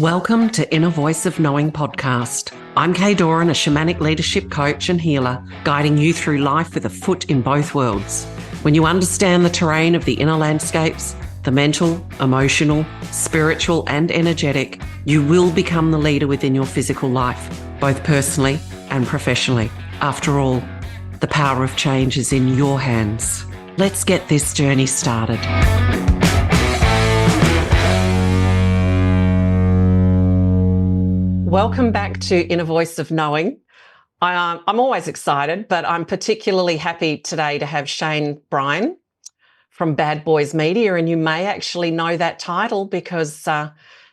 Welcome to Inner Voice of Knowing podcast. I'm Kay Doran, a shamanic leadership coach and healer, guiding you through life with a foot in both worlds. When you understand the terrain of the inner landscapes, the mental, emotional, spiritual, and energetic, you will become the leader within your physical life, both personally and professionally. After all, the power of change is in your hands. Let's get this journey started. Welcome back to Inner Voice of Knowing. I'm always excited, but I'm particularly happy today to have Shayne Brian from Bad Boys Media, and you may actually know that title because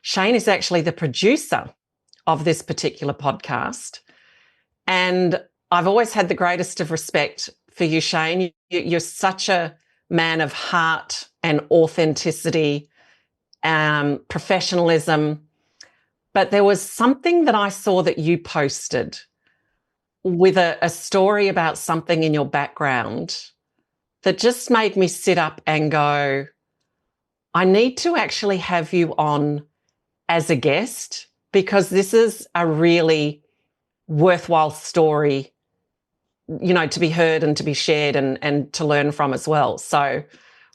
Shayne is actually the producer of this particular podcast. And I've always had the greatest of respect for you, Shayne. You're such a man of heart and authenticity, professionalism. But there was something that I saw that you posted with a story about something in your background that just made me sit up and go, I need to actually have you on as a guest because this is a really worthwhile story, you know, to be heard and to be shared and to learn from as well. So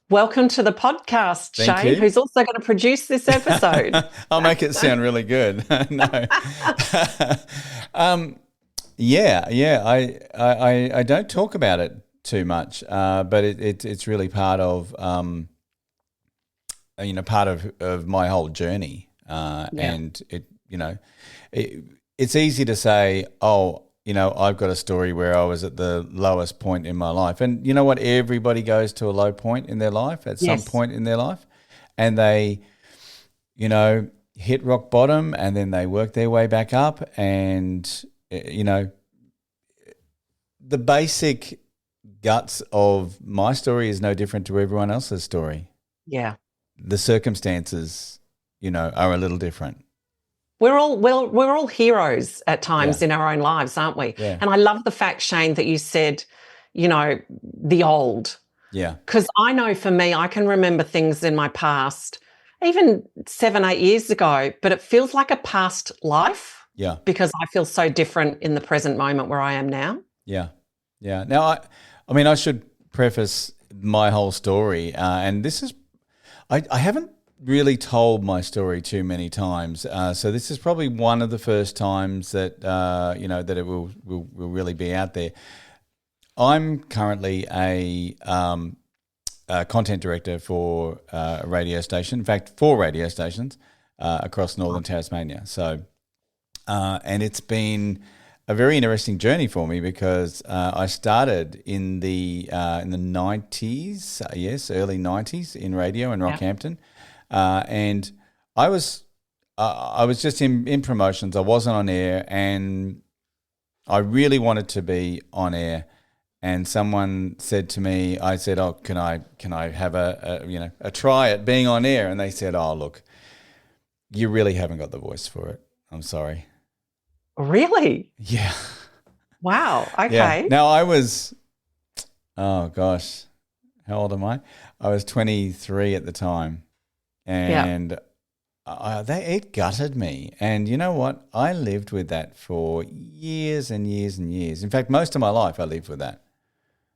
welcome to the podcast, Shayne, who's also going to produce this episode. I'll make it sound really good. No. I don't talk about it too much, but it's really part of my whole journey. And it's easy to say, I've got a story where I was at the lowest point in my life. And you know what? Everybody goes to a low point in their life at some point in their life. And they, hit rock bottom and then they work their way back up. And, the basic guts of my story is no different to everyone else's story. Yeah. The circumstances, are a little different. We're all heroes at times in our own lives, aren't we? Yeah. And I love the fact, Shayne, that you said, the old. Yeah. Because I know for me, I can remember things in my past, even 7-8 years ago, but it feels like a past life. Yeah. Because I feel so different in the present moment where I am now. Yeah. Yeah. Now, I should preface my whole story, and this is, I haven't really told my story too many times, so this is probably one of the first times that that it will really be out there. I'm currently a content director for a radio station. In fact, 4 radio stations across northern Tasmania. So, and it's been a very interesting journey for me because I started in the 90s, early 90s in radio in Rockhampton. And I was just in promotions. I wasn't on air, and I really wanted to be on air. And someone said to me, I said, "Oh, can I have a try at being on air?" And they said, "Oh, look, you really haven't got the voice for it. I'm sorry." Really? Yeah. Wow. Okay. Yeah. Now I was, oh gosh, how old am I? I was 23 at the time. And it gutted me. And you know what? I lived with that for years and years and years. In fact, most of my life I lived with that.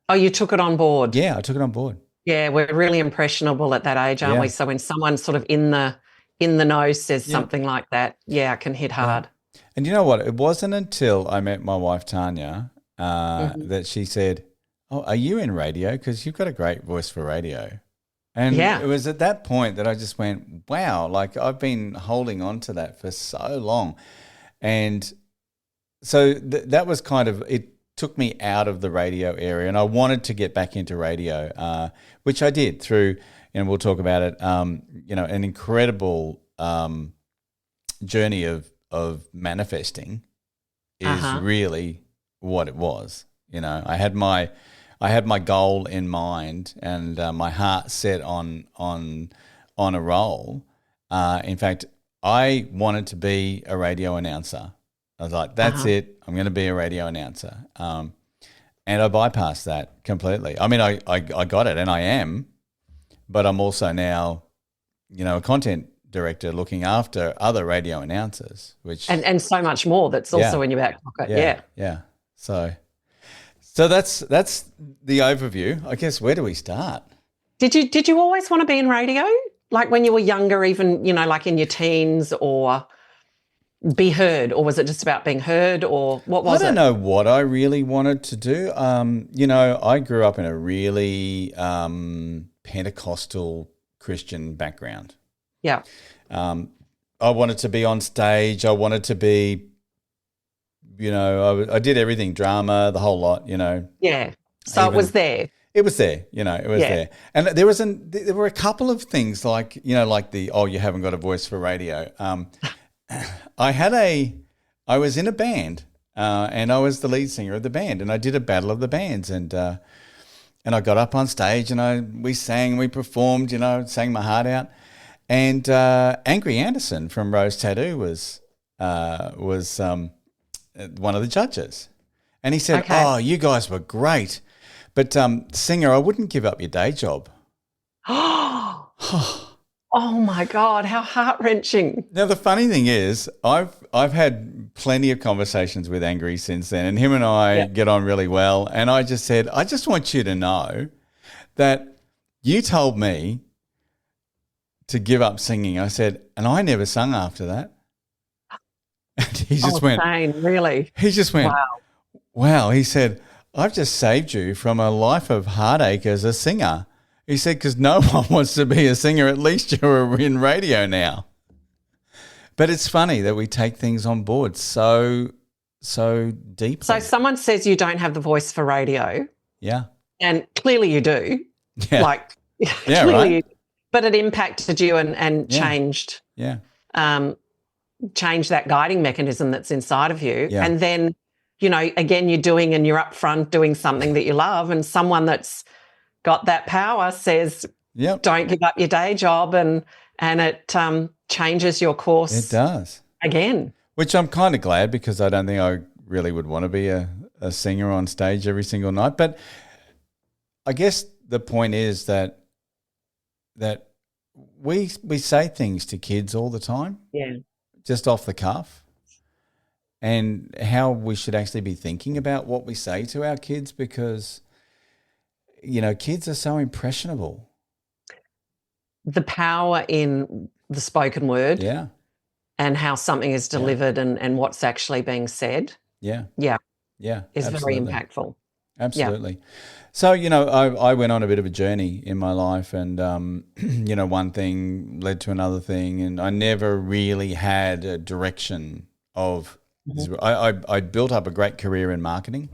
Oh, you took it on board? Yeah, I took it on board. Yeah, we're really impressionable at that age, aren't we? So when someone sort of in the know says something like that, it can hit hard. Yeah. And you know what? It wasn't until I met my wife, Tanya, that she said, "Oh, are you in radio? Because you've got a great voice for radio." And it was at that point that I just went, wow, like I've been holding on to that for so long. And so that was kind of, it took me out of the radio area, and I wanted to get back into radio, which I did through, and we'll talk about it, an incredible journey of manifesting is really what it was. I had my goal in mind and my heart set on a role. In fact, I wanted to be a radio announcer. I was like, that's it. I'm going to be a radio announcer. And I bypassed that completely. I mean, I got it and I am, but I'm also now, a content director looking after other radio announcers, which and so much more that's also in your back pocket. Yeah. So that's the overview. I guess, where do we start? Did you always want to be in radio? Like when you were younger, even, like in your teens, or be heard, or was it just about being heard, or what was it? I don't know what I really wanted to do. I grew up in a really Pentecostal Christian background. Yeah. I wanted to be on stage. I wanted to be, I did everything, drama, the whole lot, Yeah. So it was there. It was there, it was there. And there were a couple of things like, like you haven't got a voice for radio. I was in a band, and I was the lead singer of the band, and I did a battle of the bands, and I got up on stage and we sang, we performed, sang my heart out. And Angry Anderson from Rose Tattoo was one of the judges, and he said, Okay. "Oh, you guys were great, but singer, I wouldn't give up your day job." Oh my God, how heart-wrenching. Now the funny thing is, I've had plenty of conversations with Angry since then, and him and I get on really well. And I just said, I just want you to know that you told me to give up singing. I said, and I never sung after that. And he just went, Shayne, really? He just went, wow. He said, I've just saved you from a life of heartache as a singer. He said, because no one wants to be a singer. At least you're in radio now. But it's funny that we take things on board so deeply. So someone says you don't have the voice for radio. Yeah. And clearly you do. Yeah. Like, yeah, clearly right. you do. But it impacted you and changed. Yeah. Changed that guiding mechanism that's inside of you. Yeah. And then, again, you're doing and you're up front doing something that you love, and someone that's got that power says, don't give up your day job, and it changes your course. It does. Again. Which I'm kind of glad, because I don't think I really would want to be a singer on stage every single night. But I guess the point is that we say things to kids all the time. Yeah. Just off the cuff. And how we should actually be thinking about what we say to our kids, because kids are so impressionable. The power in the spoken word. Yeah. And how something is delivered and what's actually being said. Yeah. Yeah. Yeah. Is absolutely. very impactful. Absolutely. Yeah. So, I went on a bit of a journey in my life, and, one thing led to another thing, and I never really had a direction of, I built up a great career in marketing.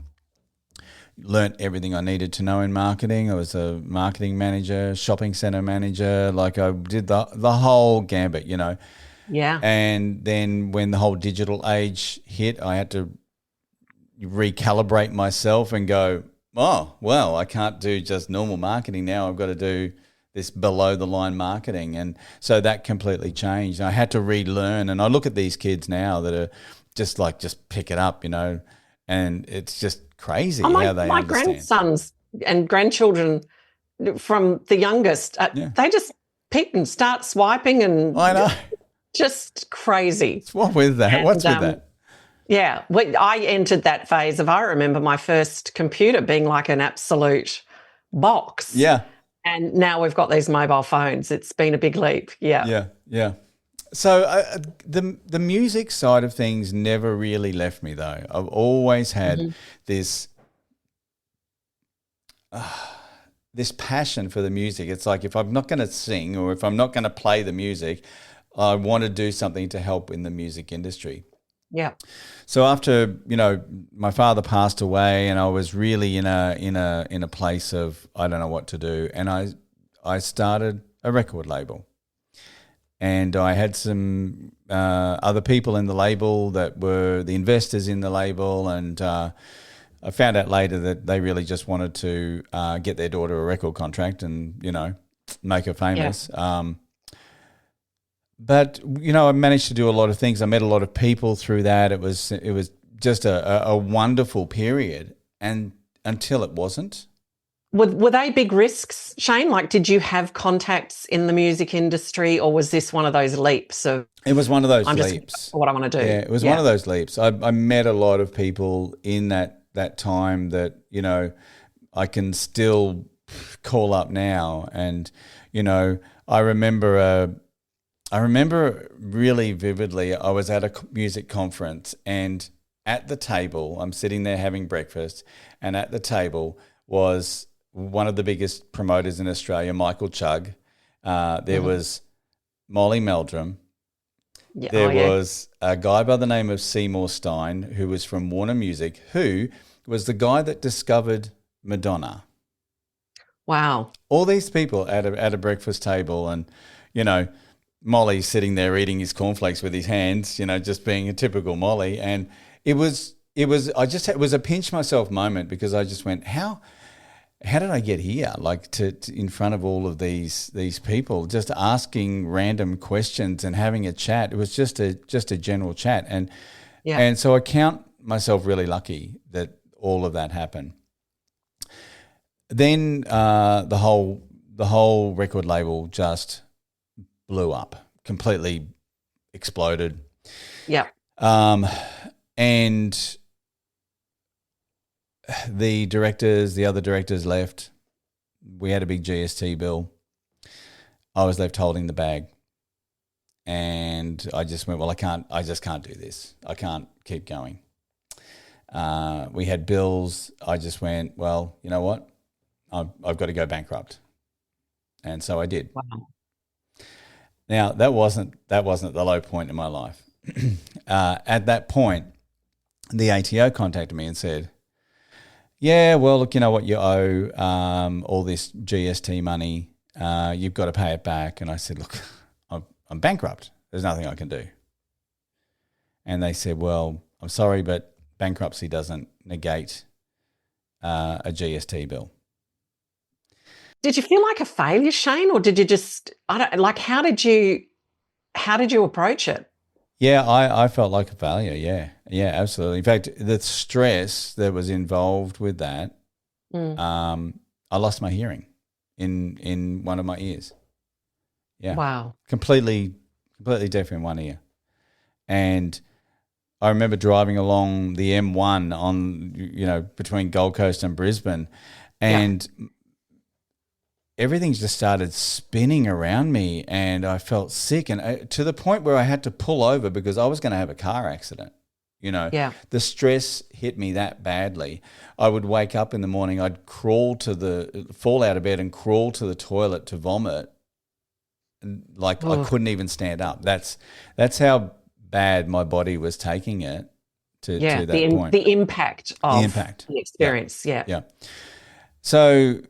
Learnt everything I needed to know in marketing. I was a marketing manager, shopping center manager. Like, I did the whole gambit, Yeah. And then when the whole digital age hit, I had to recalibrate myself and go, oh, well, I can't do just normal marketing now. I've got to do this below the line marketing. And so that completely changed. I had to relearn. And I look at these kids now that are just pick it up, and it's just crazy how they understand. My grandsons and grandchildren, from the youngest, they just pick and start swiping, and I know. Just crazy. What's with that? And, What's with that? Yeah, I entered that phase of, I remember my first computer being like an absolute box. Yeah. And now we've got these mobile phones. It's been a big leap. Yeah. Yeah, yeah. So the music side of things never really left me, though. I've always had this passion for the music. It's like, if I'm not going to sing, or if I'm not going to play the music, I want to do something to help in the music industry. Yeah. So after, my father passed away, and I was really in a place of, I don't know what to do, and I started a record label. And I had some other people in the label that were the investors in the label, and I found out later that they really just wanted to get their daughter a record contract and, make her famous. Yeah. But, I managed to do a lot of things. I met a lot of people through that. It was just a wonderful period, and until it wasn't. Were they big risks, Shayne? Like, did you have contacts in the music industry, or was this one of those leaps of, It was one of those I'm just leaps. what I want to do? Yeah, it was one of those leaps. I met a lot of people in that time that, you know, I can still call up now. And, you know, I remember really vividly, I was at a music conference, and at the table, I'm sitting there having breakfast, and at the table was one of the biggest promoters in Australia, Michael Chugg. There was Molly Meldrum. Yeah. There was a guy by the name of Seymour Stein, who was from Warner Music, who was the guy that discovered Madonna. Wow. All these people at a breakfast table, and, you know, Molly sitting there eating his cornflakes with his hands, you know, just being a typical Molly. And it was a pinch myself moment, because I just went, how did I get here? Like, to in front of all of these people, just asking random questions and having a chat. It was just a general chat, and so I count myself really lucky that all of that happened. Then the whole record label just blew up, completely exploded. Yeah. And the other directors left. We had a big GST bill. I was left holding the bag. And I just went, well, I just can't do this. I can't keep going. We had bills. I just went, well, you know what? I've got to go bankrupt. And so I did. Wow. Now, that wasn't the low point in my life. At that point, the ATO contacted me and said, yeah, well, look, you know what, you owe all this GST money. You've got to pay it back. And I said, look, I'm bankrupt. There's nothing I can do. And they said, well, I'm sorry, but bankruptcy doesn't negate a GST bill. Did you feel like a failure, Shayne, or did you just, how did you approach it? Yeah, I felt like a failure. Yeah, absolutely. In fact, the stress that was involved with that, I lost my hearing in one of my ears. Yeah. Wow. Completely deaf in one ear. And I remember driving along the M1 on, you know, between Gold Coast and Brisbane, and everything just started spinning around me, and I felt sick, and to the point where I had to pull over because I was going to have a car accident. You know, the stress hit me that badly. I would wake up in the morning, I'd fall out of bed and crawl to the toilet to vomit. Like, I couldn't even stand up. That's how bad my body was taking it to that point. The impact of the experience. Yeah. So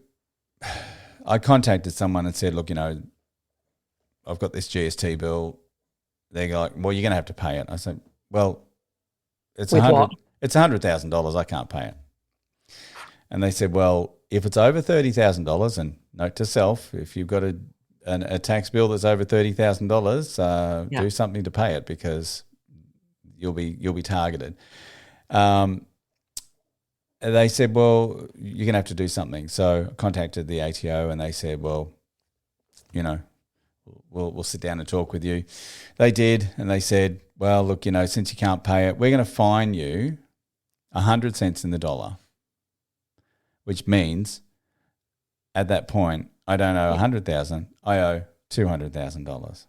I contacted someone and said, look, you know, I've got this GST bill. They're like, well, you're going to have to pay it. I said, well, it's $100,000. I can't pay it. And they said, well, if it's over $30,000, and note to self, if you've got a tax bill that's over $30,000, do something to pay it, because you'll be targeted. They said, well, you're going to have to do something. So I contacted the ATO, and they said, well, you know, we'll sit down and talk with you. They did, and they said, well, look, you know, since you can't pay it, we're going to fine you 100 cents in the dollar, which means at that point, I don't owe $100,000, I owe $200,000.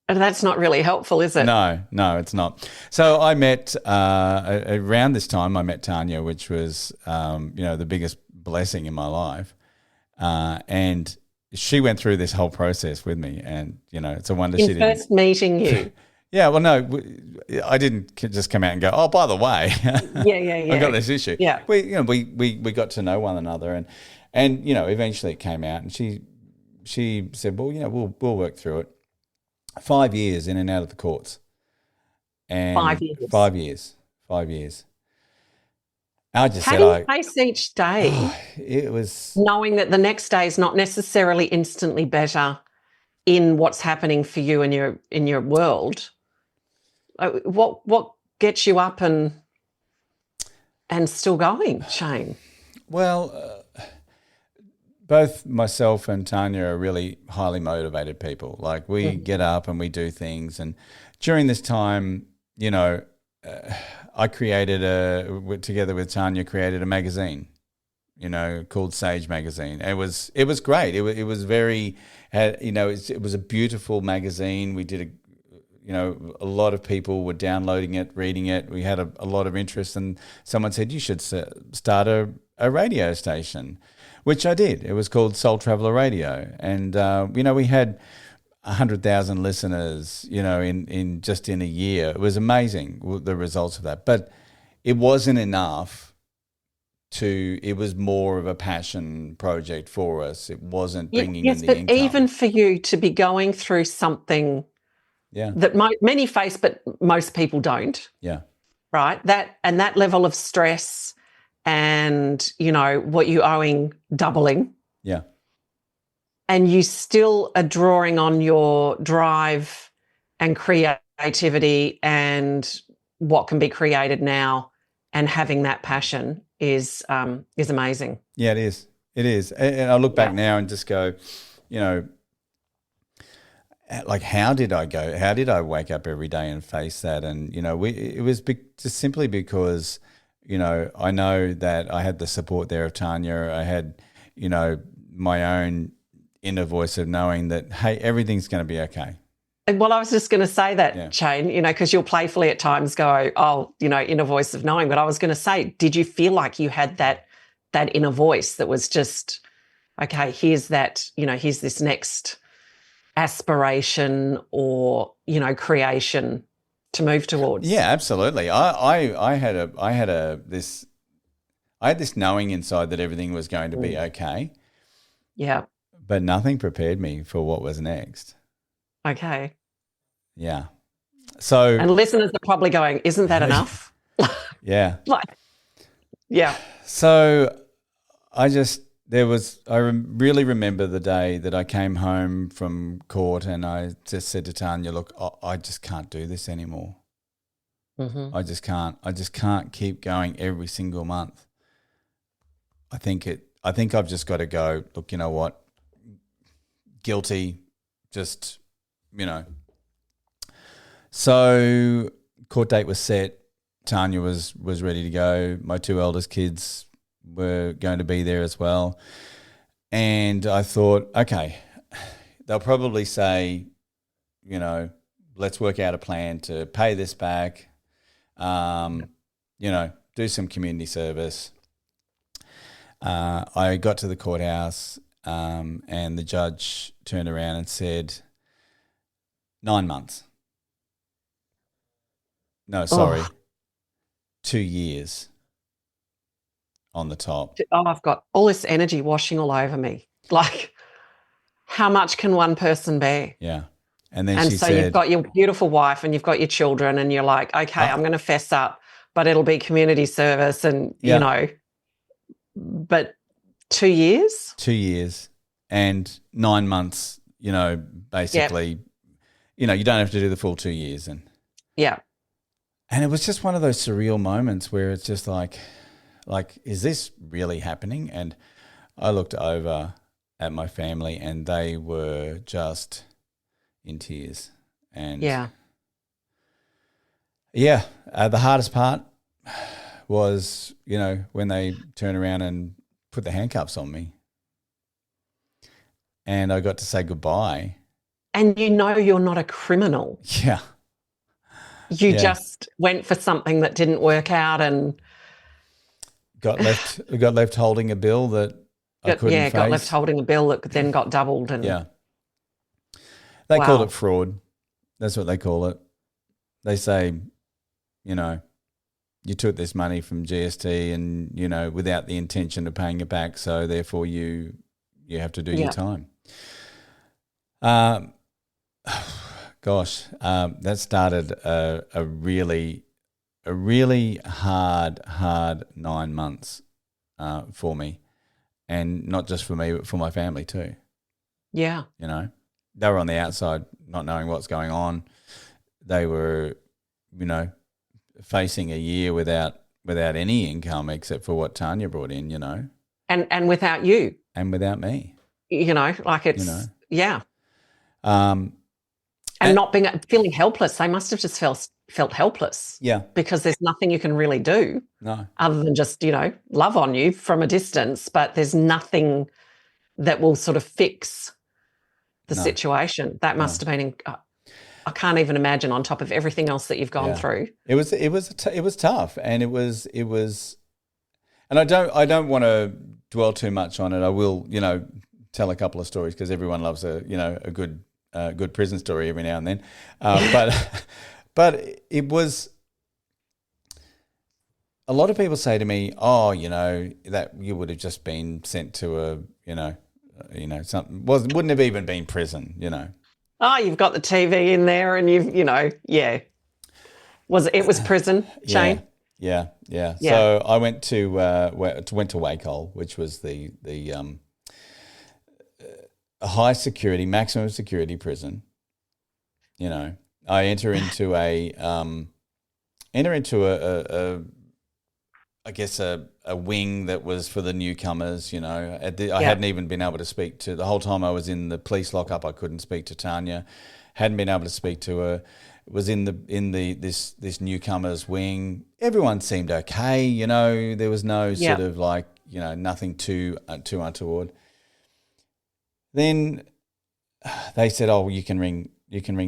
And that's not really helpful, is it? No, it's not. So I met, around this time, I met Tanya, which was, you know, the biggest blessing in my life. And she went through this whole process with me, and, you know, it's a wonder she didn't. First meeting you. Yeah, well, no, I didn't just come out and go, oh, by the way, yeah. I got this issue. Yeah. We got to know one another, and, you know, eventually it came out, and she said, well, you know, we'll work through it. 5 years in and out of the courts. And 5 years. 5 years. 5 years. I just How said, do you face each day? It was knowing that the next day is not necessarily instantly better in what's happening for you in your world. What gets you up and still going, Shayne? Well, both myself and Tanya are really highly motivated people. Like we get up and we do things. And during this time, you know, I together with Tanya, created a magazine, you know, called Sage Magazine. It was great. It was very, you know, it was a beautiful magazine. We did you know, a lot of people were downloading it, reading it. We had a lot of interest, and someone said, you should start a radio station, which I did. It was called Soul Traveller Radio. And, you know, we had 100,000 listeners, you know, in just in a year. It was amazing, the results of that. But it wasn't enough it was more of a passion project for us. It wasn't bringing in the income. But even for you to be going through something that many face, but most people don't. Yeah. Right. That level of stress and, you know, what you're owing doubling. Yeah. And you still are drawing on your drive and creativity and what can be created now, and having that passion is amazing. Yeah, it is. It is. And I look back now and just go, you know, like, how did I wake up every day and face that? And, you know, it was just simply because, you know, I know that I had the support there of Tanya. I had, you know, my own inner voice of knowing that, hey, everything's going to be okay. Well, I was just going to say that, Shayne, you know, because you'll playfully at times go, oh, you know, inner voice of knowing. But I was going to say, did you feel like you had that inner voice that was just, okay, here's this next aspiration or, you know, creation to move towards? Yeah, absolutely. I had this knowing inside that everything was going to be okay. Yeah. But nothing prepared me for what was next. Okay. Yeah. So, and listeners are probably going, isn't that enough? Yeah. Yeah. So I really remember the day that I came home from court, and I just said to Tanya, look, I just can't do this anymore. Mm-hmm. I just can't keep going every single month. I think I've just got to go, look, you know what? Guilty, just, you know. So court date was set. Tanya was ready to go. My two eldest kids were going to be there as well. And I thought, okay, they'll probably say, you know, let's work out a plan to pay this back, you know, do some community service. I got to the courthouse and the judge turned around and said, 9 months. No, sorry. 2 years on the top. Oh, I've got all this energy washing all over me. Like, how much can one person be? Yeah. And then she said, you've got your beautiful wife and you've got your children, and you're like, okay, I'm going to fess up, but it'll be community service and, you know, but 2 years? 2 years and 9 months, you know, basically, you know, you don't have to do the full 2 years. And it was just one of those surreal moments where it's just like, is this really happening? And I looked over at my family and they were just in tears. And the hardest part was, you know, when they turned around and put the handcuffs on me and I got to say goodbye. And you know you're not a criminal. Yeah. You just went for something that didn't work out and got left holding a bill that I couldn't face. Got left holding a bill that then got doubled. And they called it fraud. That's what they call it. They say, you know, you took this money from GST and, you know, without the intention of paying it back, so therefore you have to do your time. Gosh, that started a really hard 9 months for me, and not just for me, but for my family too. Yeah, you know, they were on the outside, not knowing what's going on. They were, you know, facing a year without any income except for what Tanya brought in. You know, And without you. And without me. Like yeah. Um, and not feeling helpless. They must have just felt helpless. Yeah. Because there's nothing you can really do. No. Other than just, love on you from a distance, but there's nothing that will sort of fix the situation. That must have been, I can't even imagine on top of everything else that you've gone through. It was tough, and it was, and I don't want to dwell too much on it. I will, tell a couple of stories because everyone loves a good prison story every now and then. But it was, a lot of people say to me, "Oh, that you would have just been sent to something wouldn't have even been prison, Oh, you've got the TV in there, and it was prison, Shayne? Yeah. So I went to Wacol, which was the a high security, maximum security prison. I enter into I guess a wing that was for the newcomers. I hadn't even been able to speak to, the whole time I was in the police lockup. I couldn't speak to Tanya, hadn't been able to speak to her. Was in this newcomers wing. Everyone seemed okay. There was no sort of like, nothing too untoward. Then they said, "Oh, you can ring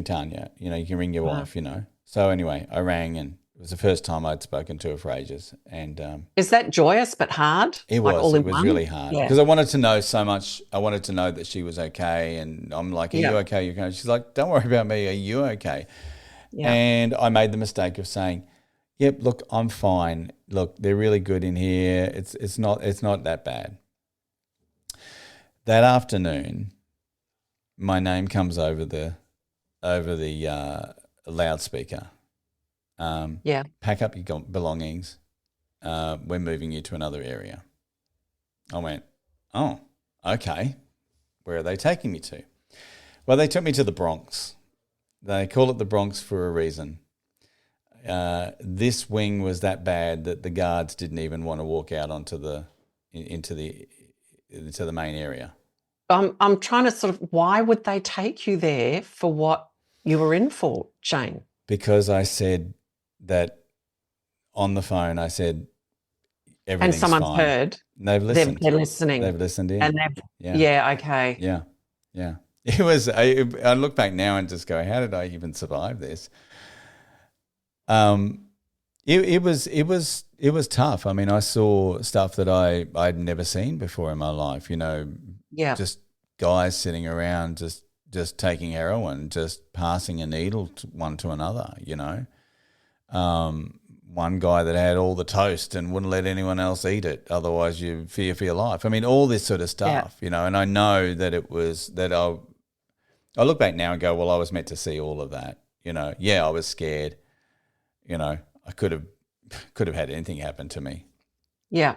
Tanya. You can ring your wife. So anyway, I rang, and it was the first time I'd spoken to her for ages. And is that joyous but hard? It was. All it was one? Really hard because I wanted to know so much. I wanted to know that she was okay, and I'm like, "Are you okay? You okay?" She's like, "Don't worry about me. Are you okay?" Yeah. And I made the mistake of saying, "Yep, look, I'm fine. Look, they're really good in here. It's not that bad." That afternoon, my name comes over the loudspeaker. Pack up your belongings. We're moving you to another area. I went, "Oh, okay. Where are they taking me to?" Well, they took me to the Bronx. They call it the Bronx for a reason. This wing was that bad that the guards didn't even want to walk out into the main area. I'm trying to sort of, why would they take you there for what you were in for, Shayne? Because I said that on the phone. I said everything's fine. And someone's heard. They've listened. They're listening. They've listened in. And okay. Yeah. It was. I look back now and just go, how did I even survive this? It was tough. I mean, I saw stuff that I'd never seen before in my life. Just guys sitting around just taking heroin, just passing a needle one to another. One guy that had all the toast and wouldn't let anyone else eat it, otherwise you fear for your life. I mean, all this sort of stuff. And I know that it was that I look back now and go, well, I was meant to see all of that. I was scared. I could have had anything happen to me. Yeah.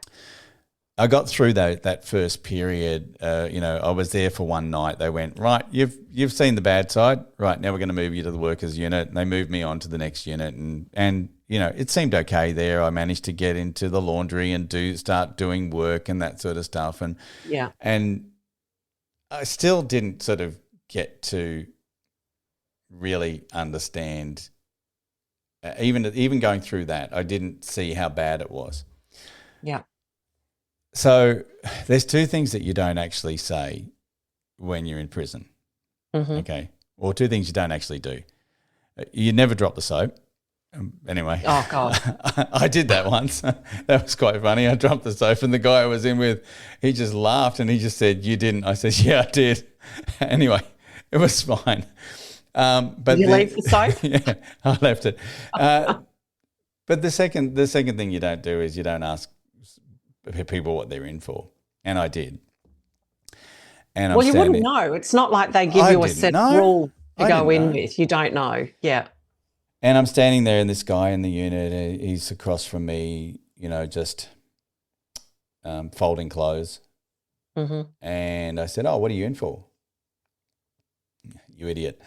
I got through that first period. I was there for one night. They went, right, you've seen the bad side. Right, now we're going to move you to the workers unit. And they moved me on to the next unit. And it seemed okay there. I managed to get into the laundry and start doing work and that sort of stuff. And I still didn't sort of get to really understand. Even going through that, I didn't see how bad it was. Yeah. So there's two things that you don't actually say when you're in prison. Mm-hmm. Okay. Or two things you don't actually do. You never drop the soap. Anyway. Oh, God. I did that once. That was quite funny. I dropped the soap and the guy I was in with, he just laughed and he just said, "You didn't?" I said, "Yeah, I did." Anyway, it was fine. But did you leave the soap? Yeah, I left it. But the second thing you don't do is you don't ask people what they're in for, and I did. And you wouldn't know. It's not like they give you a set rule to go in with. You don't know. Yeah. And I'm standing there, and this guy in the unit, he's across from me, just folding clothes. Mm-hmm. And I said, "Oh, what are you in for?" "You idiot."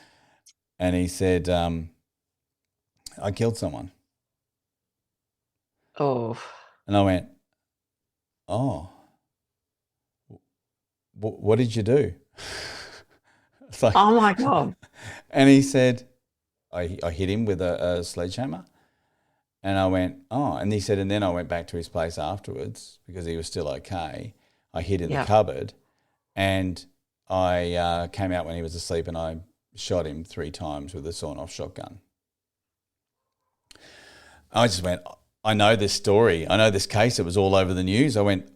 And he said, "I killed someone." Oh. And I went, "Oh." what did you do? It's like, Oh my God. and he said, I hit him with a sledgehammer. And I went, oh, and he said, and then I went back to his place afterwards because he was still okay. I hid in the cupboard, and I came out when he was asleep, and I shot him 3 times with a sawn-off shotgun. I just went, I know this story. I know this case. It was all over the news. I went,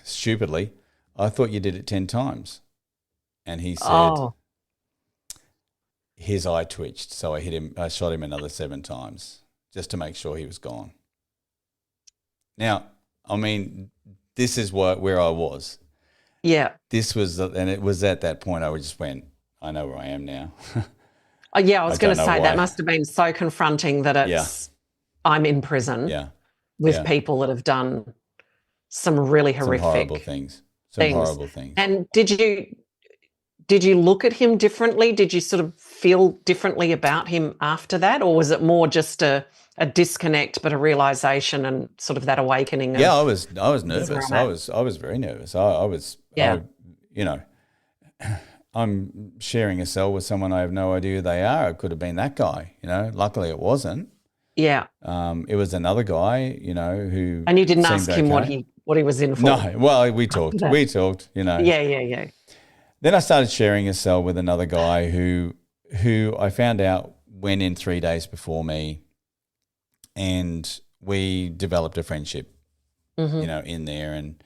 stupidly, I thought you did it 10 times. And he said, his eye twitched, so I shot him another 7 times just to make sure he was gone. Now, I mean, this is where I was. Yeah. And it was at that point I just went, I know where I am now. Oh, yeah, I was going to say that must have been so confronting that I'm in prison with people that have done some really horrific, horrible things. Horrible things. And did you look at him differently? Did you sort of feel differently about him after that, or was it more just a disconnect, but a realization and sort of that awakening? I was nervous. I was very nervous. I'm sharing a cell with someone I have no idea who they are. It could have been that guy. Luckily it wasn't. Yeah. It was another guy. Who. And you didn't ask him what he was in for. No. Well, we talked. Yeah. Then I started sharing a cell with another guy who I found out went in 3 days before me, and we developed a friendship, in there, and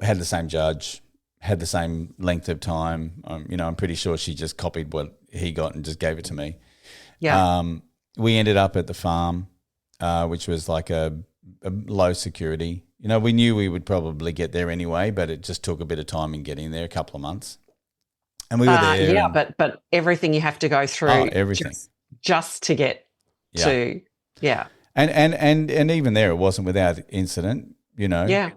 had the same judge, had the same length of time. I'm pretty sure she just copied what he got and just gave it to me. Yeah. We ended up at the farm, which was like a low security. We knew we would probably get there anyway, but it just took a bit of time in getting there, a couple of months. And we were there. Yeah, but everything you have to go through, everything, just to get to, And even there, it wasn't without incident. Yeah.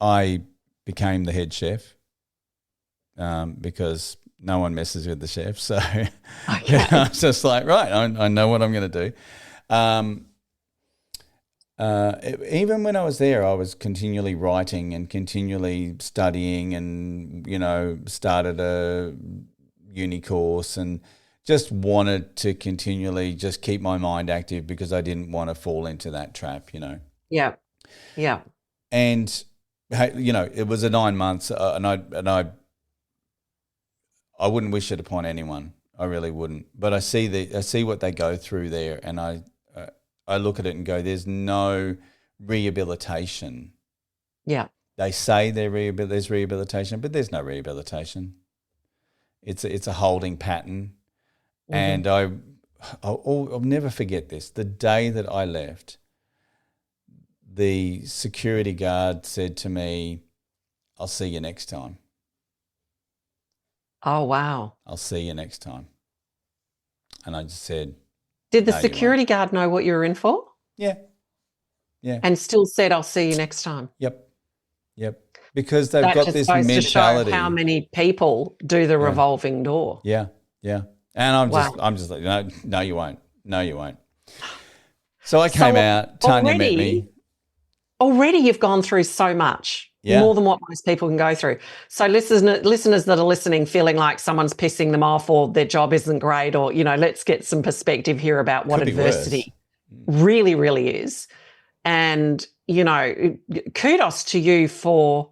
I became the head chef because no one messes with the chef. So I was just like, right, I know what I'm going to do. Even when I was there, I was continually writing and continually studying, and started a uni course, and just wanted to continually just keep my mind active because I didn't want to fall into that trap. Yeah. And it was a 9 months, and I wouldn't wish it upon anyone. I really wouldn't. But I see what they go through there, and I look at it and go, there's no rehabilitation. Yeah. They say there's rehabilitation, but there's no rehabilitation. It's a holding pattern. And I'll never forget this. The day that I left, the security guard said to me, I'll see you next time. Oh, wow. I'll see you next time. And I just said, did the security guard know what you were in for? Yeah. And still said, I'll see you next time? Yep. Because they've got this mentality. To show how many people do the revolving door. Yeah. And I'm just like, no, you won't. No, you won't. So I came out, Tanya met me. Already you've gone through so much, more than what most people can go through. So listeners that are listening feeling like someone's pissing them off or their job isn't great, or, let's get some perspective here about what adversity really, really is. And, kudos to you for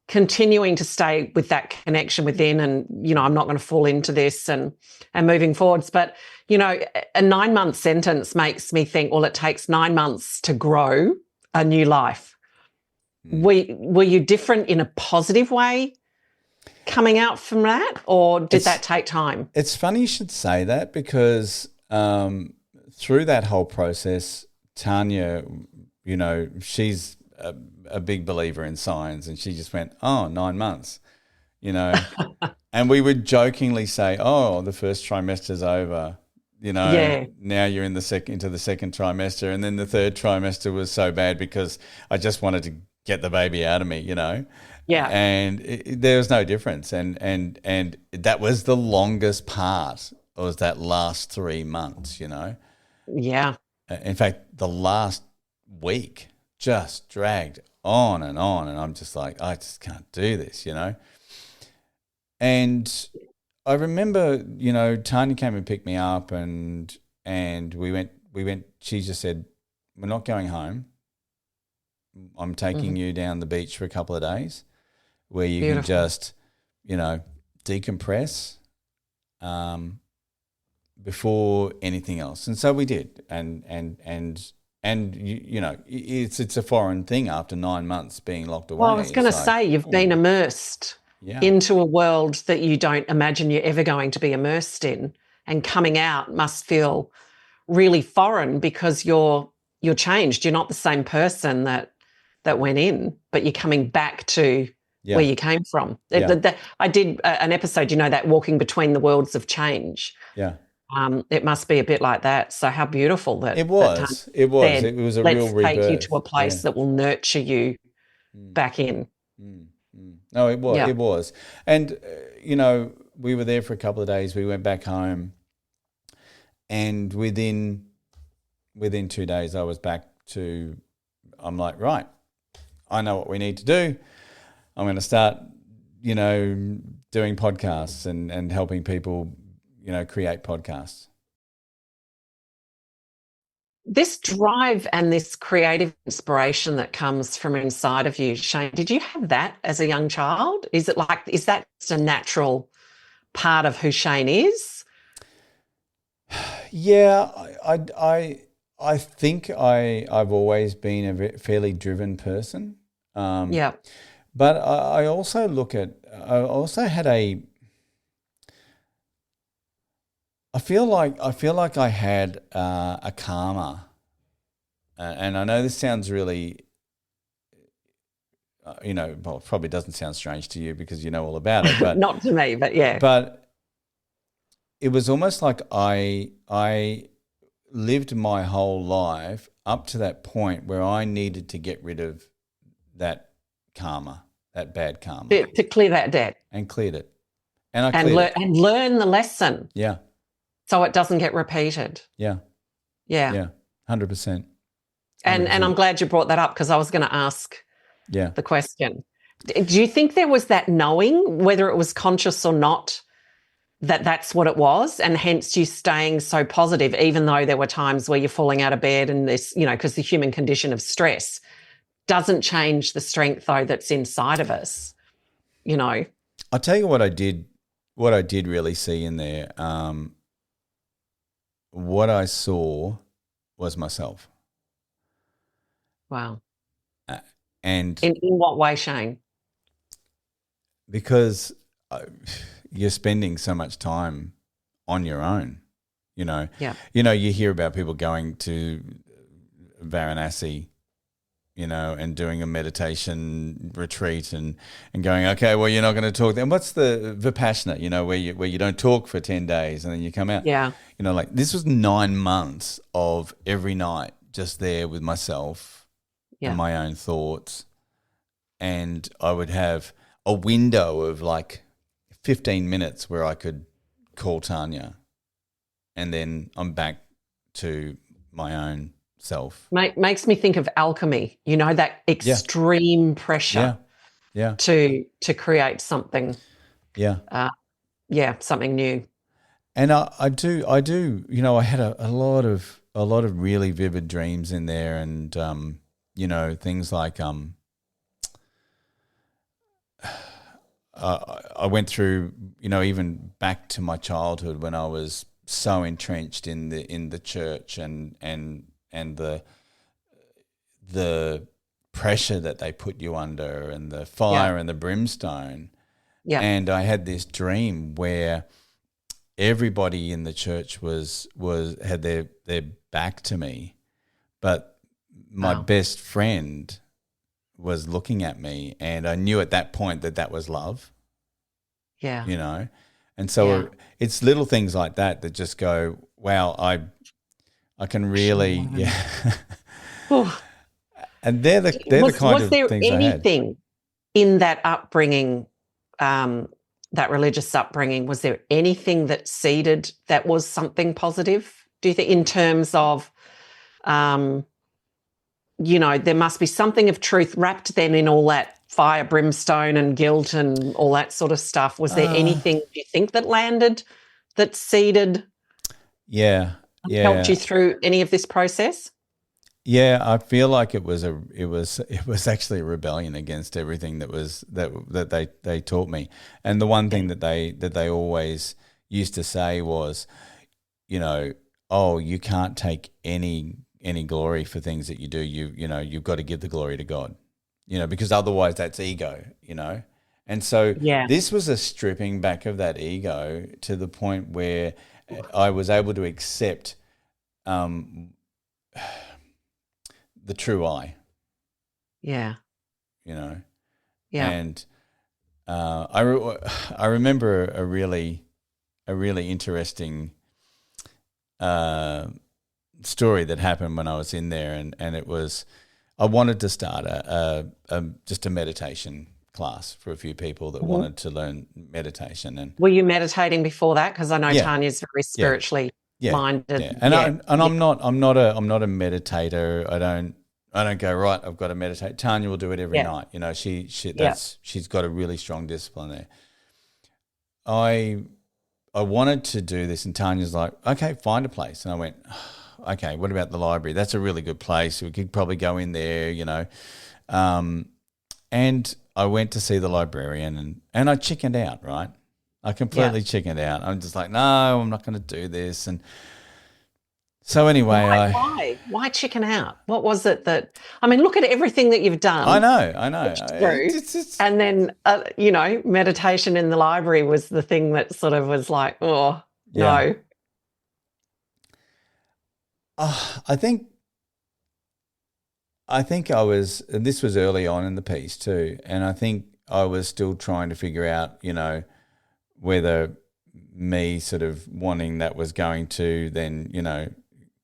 continuing to stay with that connection within, and, I'm not going to fall into this and moving forwards. But, a 9-month sentence makes me think, well, it takes 9 months to grow a new life. Were you different in a positive way coming out from that, or did that take time? It's funny you should say that, because through that whole process, Tanya, she's a big believer in signs, and she just went, 9 months, and we would jokingly say, the first trimester's over. Now you're into the second trimester, and then the third trimester was so bad because I just wanted to get the baby out of me, Yeah. And there was no difference, and that was the longest part. Was that last 3 months, Yeah. In fact, the last week just dragged on and on, and I'm just like, I just can't do this, you know. And I remember, you know, Tanya came and picked me up, and we went. She just said, "We're not going home. I'm taking you down the beach for a couple of days, where you can just, you know, decompress before anything else." And so we did, and you know, it's a foreign thing after 9 months being locked away. Well, I was going to say, you've been immersed into a world that you don't imagine you're ever going to be immersed in, and coming out must feel really foreign because you're changed. You're not the same person that went in, but you're coming back to where you came from. I did an episode, you know, that walking between the worlds of change. Yeah. It must be a bit like that. So how beautiful that it was. It was a real rebirth. Let's take you to a place that will nurture you back in. No, it was. It was. And, you know, we were there for a couple of days. We went back home, and within 2 days I was back to, I'm like, right, I know what we need to do. I'm going to start, you know, doing podcasts and helping people, you know, create podcasts. This drive and this creative inspiration that comes from inside of you, Shayne, did you have that as a young child? Is that just a natural part of who Shayne is? Yeah, I think I've always been a fairly driven person. But I also had I feel like I had a karma, and I know this sounds really, you know, well, it probably doesn't sound strange to you because you know all about it, but not to me, but yeah. But it was almost like I lived my whole life up to that point where I needed to get rid of that karma, that bad karma, to clear that debt, and cleared it, and learn the lesson. Yeah. So it doesn't get repeated. Yeah. 100%. And I'm glad you brought that up because I was going to ask the question. Do you think there was that knowing, whether it was conscious or not, that that's what it was, and hence you staying so positive, even though there were times where you're falling out of bed and this, you know, because the human condition of stress doesn't change the strength, though, that's inside of us, you know? I'll tell you what I did really see in there. What I saw was myself. Wow. And in what way, Shayne? Because you're spending so much time on your own, you know. Yeah. You know, you hear about people going to Varanasi, you know, and doing a meditation retreat and going, okay, well, you're not going to talk. And what's the Vipassana, you know, where you don't talk for 10 days and then you come out. Yeah. You know, like this was 9 months of every night just there with myself and my own thoughts. And I would have a window of like 15 minutes where I could call Tanya, and then I'm back to my own self. Makes me think of alchemy, you know, that extreme pressure to create something. Something new. And I do, you know, I had a lot of really vivid dreams in there, and you know, things like I went through, you know, even back to my childhood when I was so entrenched in the church and the pressure that they put you under and the fire and the brimstone. Yeah. And I had this dream where everybody in the church had their back to me, but my best friend was looking at me, and I knew at that point that was love. Yeah. You know? And so it's little things like that just go, wow, I can really, And they're the kind of things I had. Was there anything in that upbringing, that religious upbringing, was there anything that seeded that was something positive, do you think, in terms of there must be something of truth wrapped then in all that fire, brimstone and guilt and all that sort of stuff. Was there anything, do you think, that landed, that seeded? Yeah. Helped you through any of this process? Yeah, I feel like it was actually a rebellion against everything that they taught me. And the one thing that they always used to say was, oh, you can't take any glory for things that you do. You've got to give the glory to God. Because otherwise that's ego, And so this was a stripping back of that ego to the point where I was able to accept the true I. Yeah. Yeah. And I remember a really interesting story that happened when I was in there, and it was, I wanted to start just a meditation class for a few people that wanted to learn meditation. And were you meditating before that? Because I know Tanya's very spiritually minded. Yeah. And I'm not a meditator. I don't go, right, I've got to meditate. Tanya will do it every night. She's got a really strong discipline there. I wanted to do this, and Tanya's like, okay, find a place. And I went, okay, what about the library? That's a really good place. We could probably go in there, And I went to see the librarian, and I chickened out, right? I completely chickened out. I'm just like, no, I'm not going to do this. And so anyway, why chicken out? What was it that? I mean, look at everything that you've done. I know. And then meditation in the library was the thing that sort of was like, oh no. I think I was. This was early on in the piece too, and I think I was still trying to figure out, whether me sort of wanting that was going to then,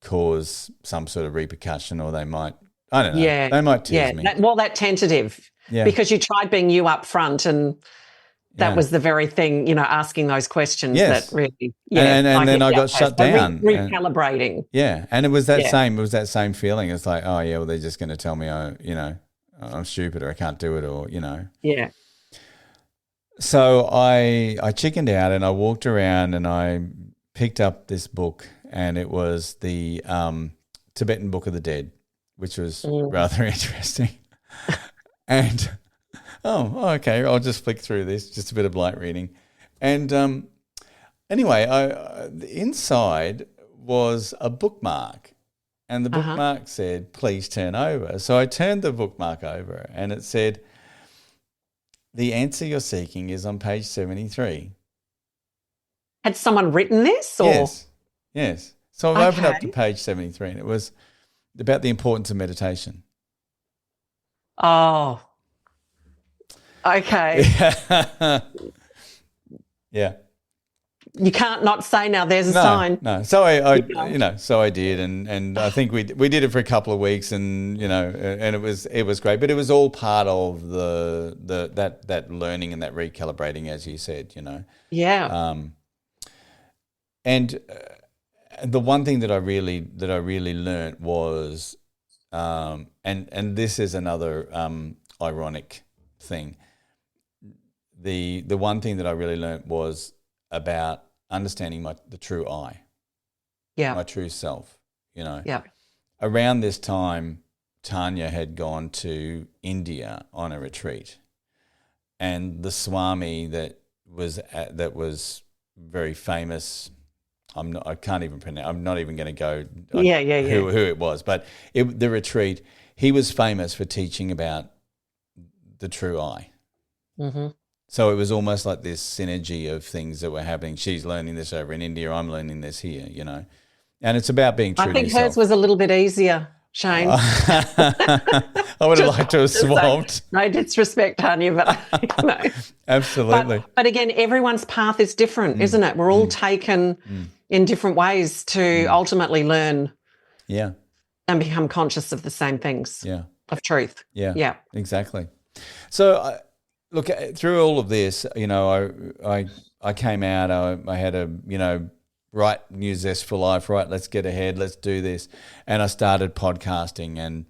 cause some sort of repercussion, or they might, I don't know, they might tease me. That tentative, because you tried being you up front, and that was the very thing, asking those questions that really, and then I got shut down. Recalibrating. And it was that same feeling. It's like, oh yeah, well, they're just going to tell me, I'm stupid, or I can't do it, or, Yeah. So I chickened out, and I walked around, and I picked up this book, and it was the Tibetan Book of the Dead, which was rather interesting. And okay, I'll just flick through this, just a bit of light reading. And anyway, the inside was a bookmark, and the bookmark said, please turn over. So I turned the bookmark over, and it said, the answer you're seeking is on page 73. Had someone written this? Or? Yes. So I've opened up to page 73, and it was about the importance of meditation. Oh, okay. Yeah. You can't not say now there's a sign. No. So I did, and I think we did it for a couple of weeks, and and it was great, but it was all part of that learning and that recalibrating, as you said, Yeah. And the one thing that I really learnt was, and this is another ironic thing. The one thing that I really learnt was about understanding the true I, my true self. Around this time, Tanya had gone to India on a retreat, and the Swami that was very famous. I can't even pronounce. I'm not even going to go. Who it was, but the retreat. He was famous for teaching about the true I. Mm-hmm. So it was almost like this synergy of things that were happening. She's learning this over in India. I'm learning this here. And it's about being true to yourself. I think hers was a little bit easier, Shayne. I would have liked to have swapped. No disrespect, Tanya, but Absolutely. But again, everyone's path is different, isn't it? We're all taken in different ways to ultimately learn and become conscious of the same things, of truth. Yeah, exactly. So, look, through all of this, I came out, I had a, right, new zest for life, right, let's get ahead, let's do this. And I started podcasting, and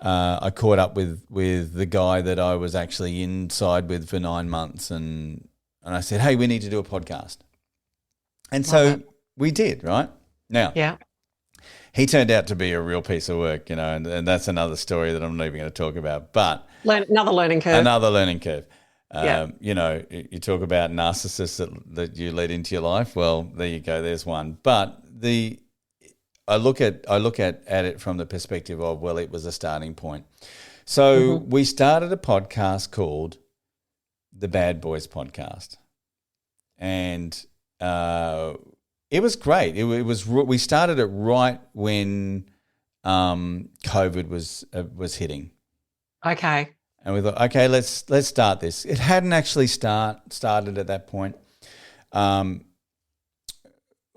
I caught up with the guy that I was actually inside with for 9 months, and I said, hey, we need to do a podcast. And so we did, right? Now, he turned out to be a real piece of work, you know, and that's another story that I'm not even going to talk about. But another learning curve. You know, you talk about narcissists that you lead into your life. Well, there you go. There's one. But I look at it from the perspective of, well, it was a starting point. So we started a podcast called the Bad Boys Podcast, and it was great. We started it right when COVID was hitting. Okay. And we thought, okay, let's start this. It hadn't actually started at that point.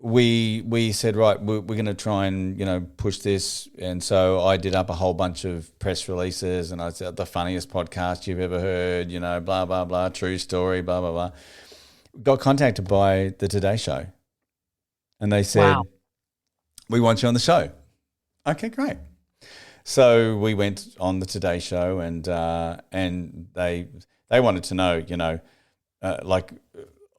We said, right, we're going to try and, you know, push this. And so I did up a whole bunch of press releases, and I said, the funniest podcast you've ever heard, you know, blah, blah, blah, true story, blah, blah, blah. Got contacted by the Today Show, and they said, we want you on the show. Okay, great. So we went on the Today Show, and they wanted to know, you know, like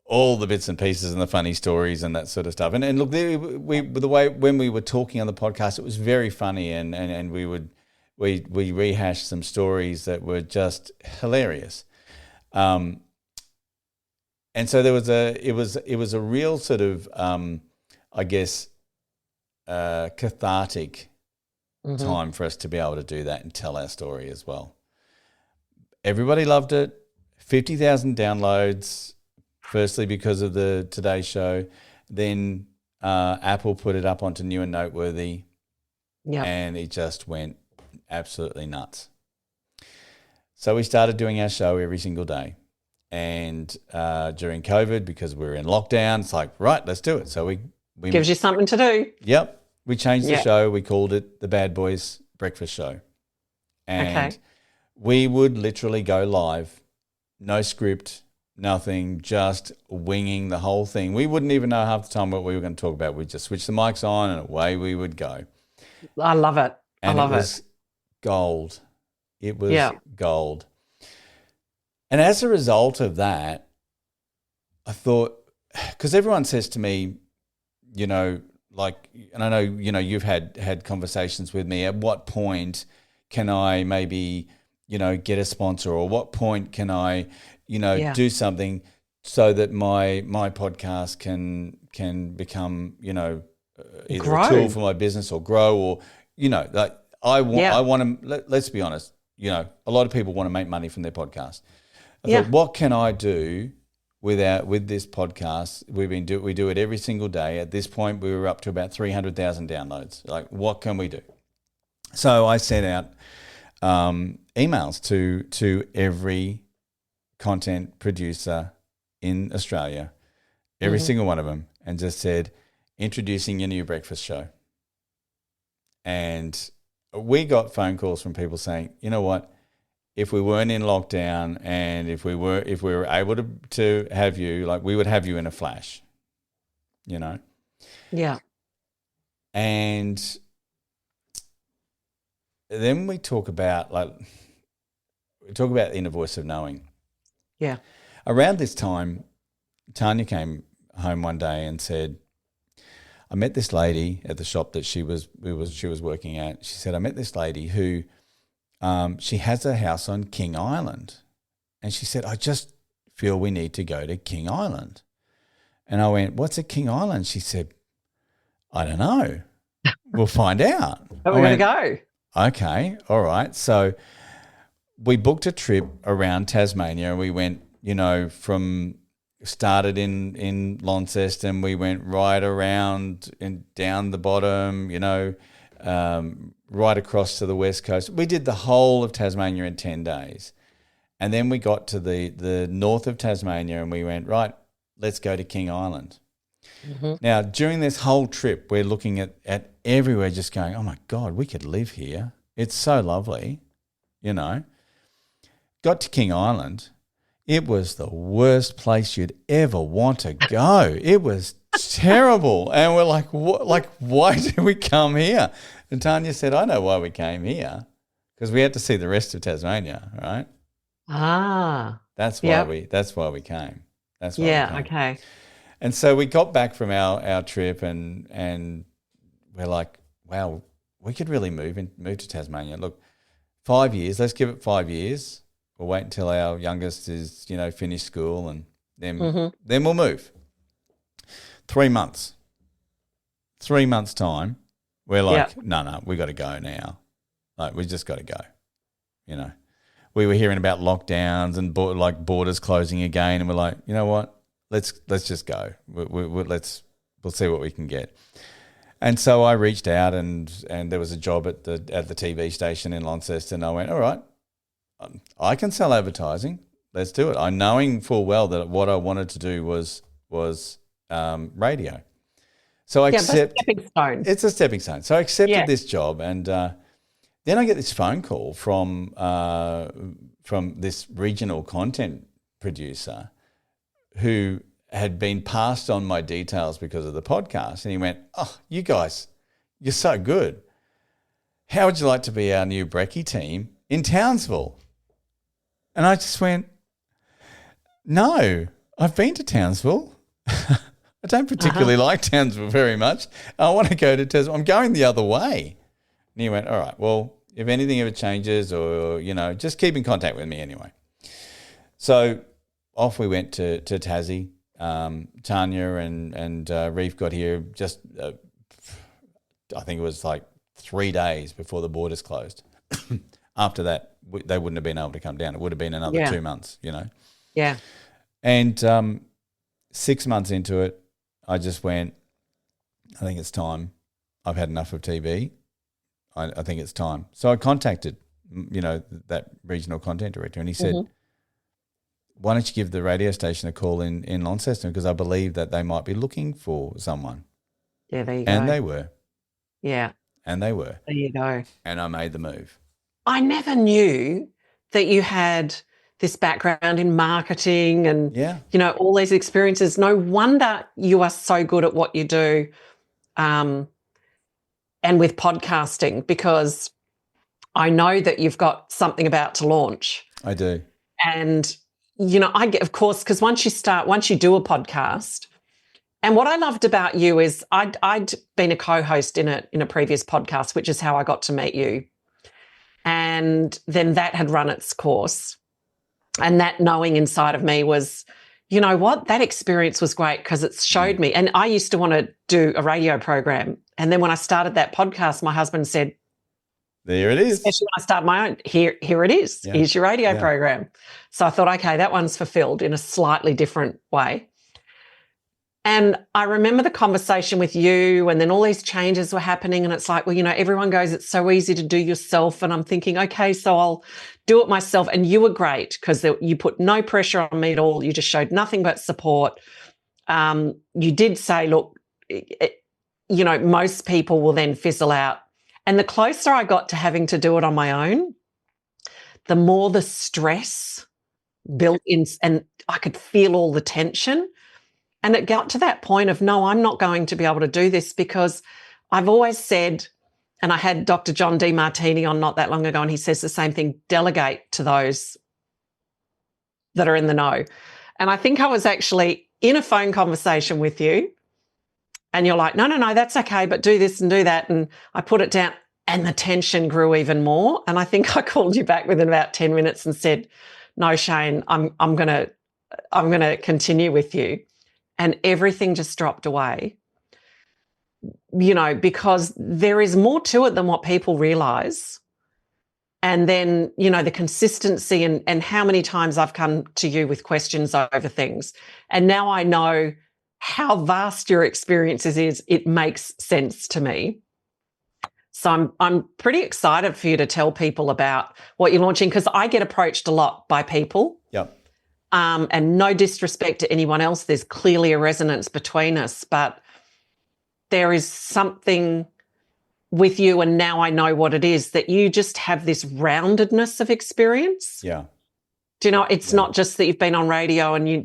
all the bits and pieces and the funny stories and that sort of stuff. And look, the way when we were talking on the podcast, it was very funny, and we rehashed some stories that were just hilarious. And so it was a real sort of I guess cathartic time for us to be able to do that and tell our story as well. Everybody loved it. 50,000 downloads, firstly because of the Today Show. Then Apple put it up onto New and Noteworthy, and it just went absolutely nuts. So we started doing our show every single day. And during COVID, because we were in lockdown, it's like, right, let's do it. So we gives you something to do. Yep. We changed the show. We called it the Bad Boys Breakfast Show. And we would literally go live, no script, nothing, just winging the whole thing. We wouldn't even know half the time what we were going to talk about. We'd just switch the mics on and away we would go. I love it. And it was gold. It was gold. And as a result of that, I thought, because everyone says to me, you know, like, and I know, you know, you've had conversations with me, at what point can I maybe, you know, get a sponsor, or what point can I, you know, do something so that my podcast can become, you know, either a tool for my business or grow, or, you know, like I want to, let's be honest, you know, a lot of people want to make money from their podcast. I thought, what can I do with this podcast? We do it every single day. At this point, we were up to about 300,000 downloads. Like, what can we do? So I sent out emails to every content producer in Australia, every single one of them, and just said, introducing your new breakfast show. And we got phone calls from people saying, you know what? If we weren't in lockdown, and if we were able to have you, like, we would have you in a flash, you know? Yeah. And then we talk about the inner voice of knowing. Yeah. Around this time, Tanya came home one day and said, I met this lady at the shop that she was working at. She said, I met this lady who, she has a house on King Island. And she said, I just feel we need to go to King Island. And I went, what's at King Island? She said, I don't know. We'll find out. But we're going to go. Okay, all right. So we booked a trip around Tasmania, and we went, you know, started in Launceston, we went right around and down the bottom, you know, right across to the west coast. We did the whole of Tasmania in 10 days. And then we got to the north of Tasmania, and we went, right, let's go to King Island. Now, during this whole trip, we're looking at everywhere, just going, oh my God, we could live here. It's so lovely, you know. Got to King Island. It was the worst place you'd ever want to go. It was terrible. And we're like, what? Like, why did we come here? And Tanya said, I know why we came here, because we had to see the rest of Tasmania, right? Ah. That's why we came. That's why we came. Okay. And so we got back from our trip and we're like, wow, we could really move to Tasmania. Look, 5 years, let's give it 5 years. We'll wait until our youngest is, finished school and then we'll move. 3 months. 3 months time, we're like, no, we got to go now. Like, we just got to go, We were hearing about lockdowns and borders closing again, and we're like, you know what? Let's just go. We'll see what we can get. And so I reached out, and there was a job at the TV station in Launceston. And I went, all right, I can sell advertising. Let's do it. I knowing full well that what I wanted to do was radio. So I accept. It's a stepping stone. It's a stepping stone. So I accepted this job, and then I get this phone call from this regional content producer who had been passed on my details because of the podcast. And he went, oh, you guys, you're so good. How would you like to be our new Brekkie team in Townsville? And I just went, no, I've been to Townsville. I don't particularly like Townsville very much. I want to go to Townsville. I'm going the other way. And he went, all right, well, if anything ever changes or, just keep in contact with me anyway. So off we went to Tassie. Tanya and Reef got here just, I think it was like 3 days before the borders closed. After that, they wouldn't have been able to come down. It would have been another 2 months, Yeah. And 6 months into it, I just went, I think it's time. I've had enough of TV. I think it's time. So I contacted, that regional content director, and he said, why don't you give the radio station a call in Launceston, because I believe that they might be looking for someone. Yeah, there you go. And they were. Yeah. And they were. There you go. And I made the move. I never knew that you had this background in marketing and, all these experiences. No wonder you are so good at what you do. And with podcasting, because I know that you've got something about to launch. I do. And, I get, of course, because once you do a podcast, and what I loved about you is I'd been a co-host in a previous podcast, which is how I got to meet you. And then that had run its course. And that knowing inside of me was, you know what, that experience was great because it showed me. And I used to want to do a radio program. And then when I started that podcast, my husband said, there it is. Especially when I started my own, here it is. Yeah. Here's your radio program. So I thought, okay, that one's fulfilled in a slightly different way. And I remember the conversation with you, and then all these changes were happening. And it's like, well, everyone goes, it's so easy to do yourself. And I'm thinking, okay, so I'll do it myself. And you were great because you put no pressure on me at all. You just showed nothing but support. You did say, look, most people will then fizzle out. And the closer I got to having to do it on my own, the more the stress built in, and I could feel all the tension. And it got to that point of, no, I'm not going to be able to do this, because I've always said, and I had Dr. John Demartini on not that long ago, and he says the same thing, delegate to those that are in the know. And I think I was actually in a phone conversation with you, and you're like, no, that's okay, but do this and do that. And I put it down, and the tension grew even more. And I think I called you back within about 10 minutes and said, no, Shayne, I'm gonna continue with you. And everything just dropped away, because there is more to it than what people realize. And then, the consistency and how many times I've come to you with questions over things. And now I know how vast your experiences is. It makes sense to me. So I'm pretty excited for you to tell people about what you're launching, because I get approached a lot by people. Yep. And no disrespect to anyone else, there's clearly a resonance between us, but there is something with you, and now I know what it is, that you just have this roundedness of experience. Yeah. Do you know, it's not just that you've been on radio and you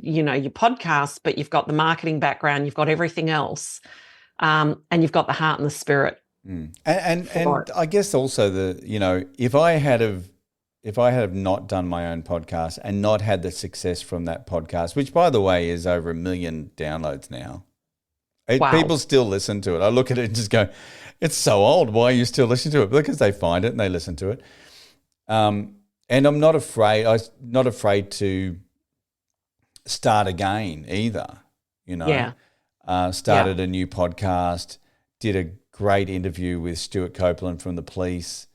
podcast, but you've got the marketing background, you've got everything else, and you've got the heart and the spirit And I guess also if I had not done my own podcast and not had the success from that podcast, which by the way is over 1 million downloads now, people still listen to it. I look at it and just go, it's so old. Why are you still listening to it? Because they find it and they listen to it. And I'm not afraid. I'm not afraid to start again either. Started a new podcast, did a great interview with Stuart Copeland from the Police,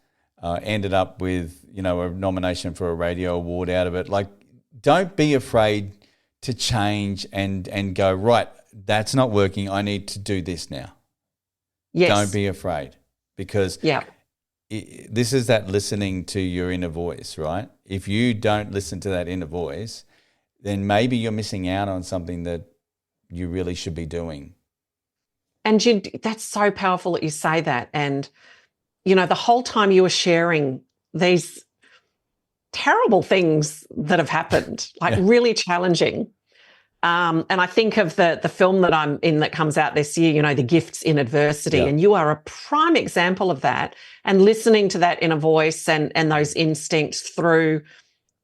ended up with, a nomination for a radio award out of it. Like, don't be afraid to change and go, right, that's not working. I need to do this now. Yes. Don't be afraid, because this is that listening to your inner voice, right? If you don't listen to that inner voice, then maybe you're missing out on something that you really should be doing. And that's so powerful that you say that. And, the whole time you were sharing these terrible things that have happened, really challenging. And I think of the film that I'm in that comes out this year, The Gifts in Adversity, and you are a prime example of that. And listening to that inner voice and those instincts through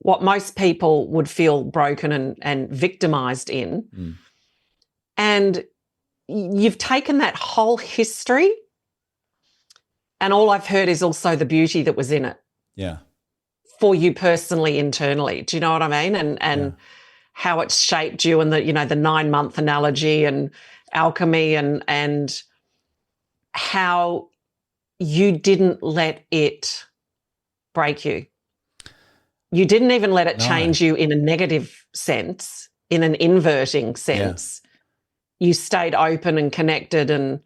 what most people would feel broken and victimized in. Mm. And you've taken that whole history, and all I've heard is also the beauty that was in it. Yeah. For you personally, internally. Do you know what I mean? And how it's shaped you, and the 9-month analogy and alchemy, and how you didn't let it break you. You didn't even let it change you in a negative sense, in an inverting sense. Yeah. You stayed open and connected, and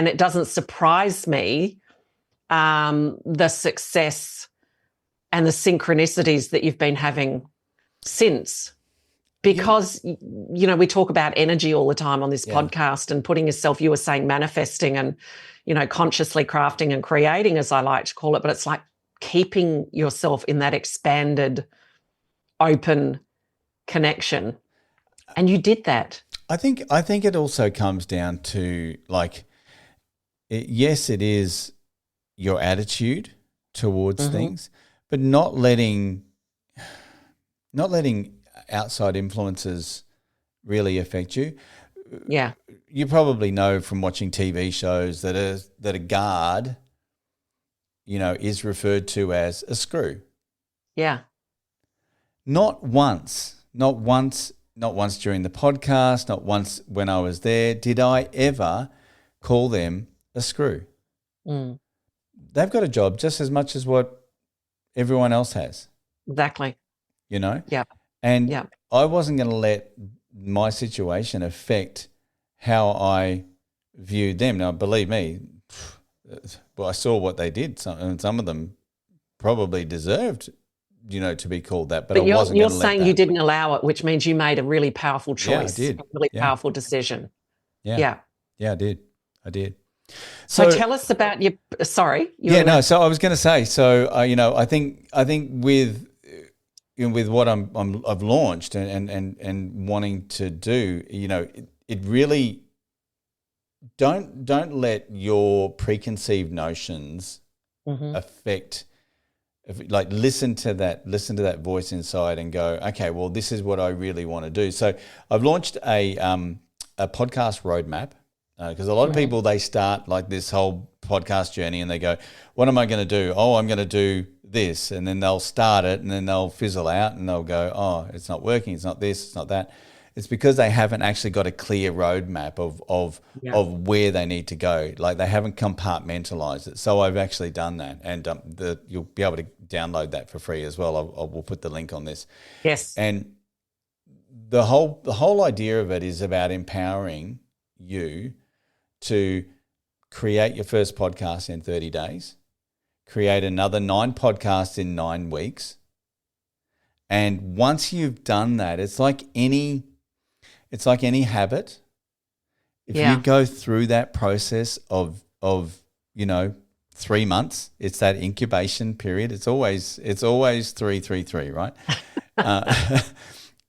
it doesn't surprise me the success and the synchronicities that you've been having since. Because, we talk about energy all the time on this podcast, and putting yourself, you were saying manifesting and, consciously crafting and creating, as I like to call it, but it's like keeping yourself in that expanded, open connection. And you did that. I think it also comes down to yes, it is your attitude towards things, but not letting outside influences really affect you. Yeah. You probably know from watching TV shows that a guard, is referred to as a screw. Yeah. Not once during the podcast, not once when I was there, did I ever call them a screw. Mm. They've got a job just as much as what everyone else has. Exactly. Yeah. And I wasn't going to let my situation affect how I viewed them. Now, believe me, I saw what they did, and some of them probably deserved, to be called that. But I wasn't going to let that. You're saying you didn't allow it, which means you made a really powerful choice. Yeah, I did. A really powerful decision. Yeah. Yeah, I did. So tell us about your. Sorry. So I was going to say. So I think with what I've launched and wanting to do, it really don't let your preconceived notions affect. Listen to that voice inside and go, okay, well, this is what I really want to do. So I've launched a podcast roadmap. Because a lot of people, they start this whole podcast journey and they go, what am I going to do? Oh, I'm going to do this. And then they'll start it and then they'll fizzle out and they'll go, oh, it's not working. It's not this. It's not that. It's because they haven't actually got a clear roadmap of where they need to go. They haven't compartmentalized it. So I've actually done that. And you'll be able to download that for free as well. We'll put the link on this. Yes. And the whole idea of it is about empowering you to create your first podcast in 30 days, create another 9 podcasts in 9 weeks. And once you've done that, it's like any habit. If you go through that process of 3 months, it's that incubation period. It's always 3, right? If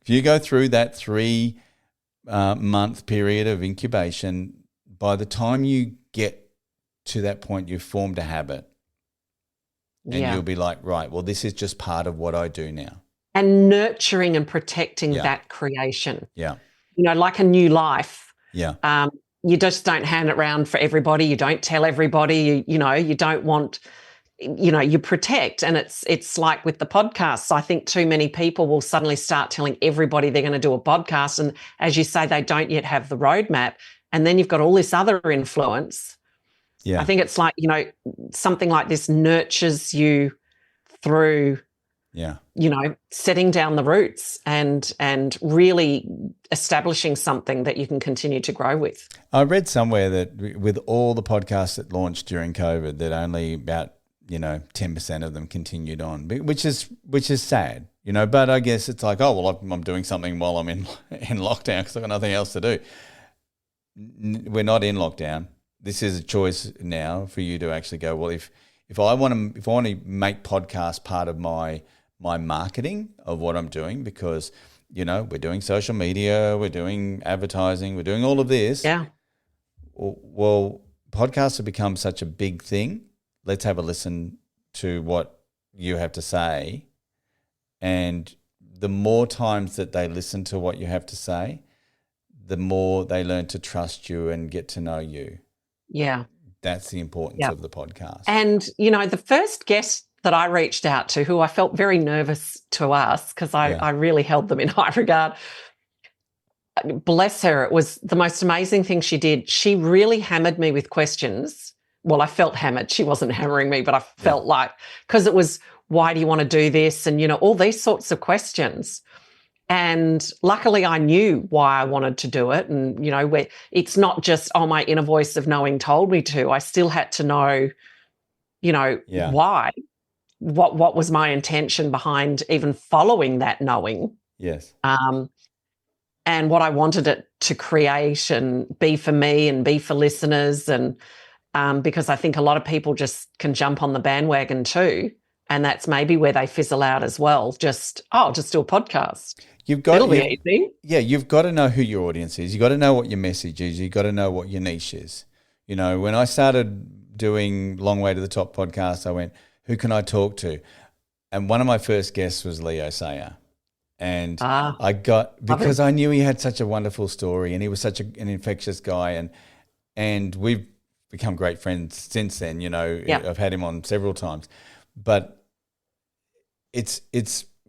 you go through that 3 month period of incubation, by the time you get to that point you've formed a habit and you'll be like, right, well, this is just part of what I do now. And nurturing and protecting that creation. Yeah. Like a new life. Yeah. You just don't hand it around for everybody. You don't tell everybody, you don't want, you protect. And it's like with the podcasts, I think too many people will suddenly start telling everybody they're going to do a podcast. And as you say, they don't yet have the roadmap. And then you've got all this other influence. Yeah. I think it's like, something like this nurtures you through, setting down the roots and really establishing something that you can continue to grow with. I read somewhere that with all the podcasts that launched during COVID, that only about 10% of them continued on, which is sad, But I guess it's like, oh well, I'm doing something while I'm in lockdown because I've got nothing else to do. We're not in lockdown. This is a choice now for you to actually go, well, if I want to make podcasts part of my marketing of what I'm doing, because we're doing social media, we're doing advertising, we're doing all of this. Yeah. Well, podcasts have become such a big thing. Let's have a listen to what you have to say. And the more times that they listen to what you have to say, the more they learn to trust you and get to know you. Yeah. That's the importance of the podcast. And, the first guest that I reached out to, who I felt very nervous to ask because I really held them in high regard, bless her, it was the most amazing thing she did. She really hammered me with questions. Well, I felt hammered. She wasn't hammering me, but I felt like, because it was, why do you want to do this? And, all these sorts of questions. And luckily I knew why I wanted to do it. And, where it's not just, my inner voice of knowing told me to. I still had to know, why, what was my intention behind even following that knowing. Yes. And what I wanted it to create and be for me and be for listeners. And because I think a lot of people just can jump on the bandwagon too. And that's maybe where they fizzle out as well. Just do a podcast. It'll be easy. Yeah, you've got to know who your audience is. You've got to know what your message is. You've got to know what your niche is. When I started doing Long Way to the Top podcast, I went, who can I talk to? And one of my first guests was Leo Sayer. And because I knew he had such a wonderful story and he was such an infectious guy. And we've become great friends since then. I've had him on several times. But it's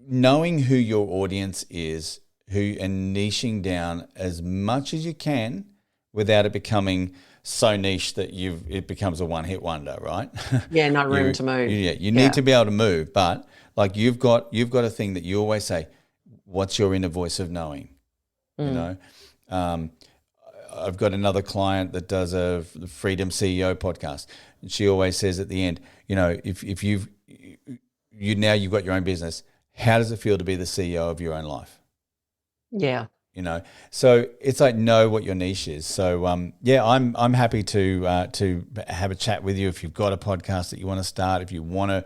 knowing who your audience is, and niching down as much as you can without it becoming so niche that it becomes a one-hit wonder, right? Yeah, no room to move. You need to be able to move, but like you've got a thing that you always say, what's your inner voice of knowing? I've got another client that does a Freedom CEO podcast, and she always says at the end, if you've got your own business, how does it feel to be the CEO of your own life? Yeah. So it's like, know what your niche is. So I'm happy to have a chat with you if you've got a podcast that you want to start. If you want to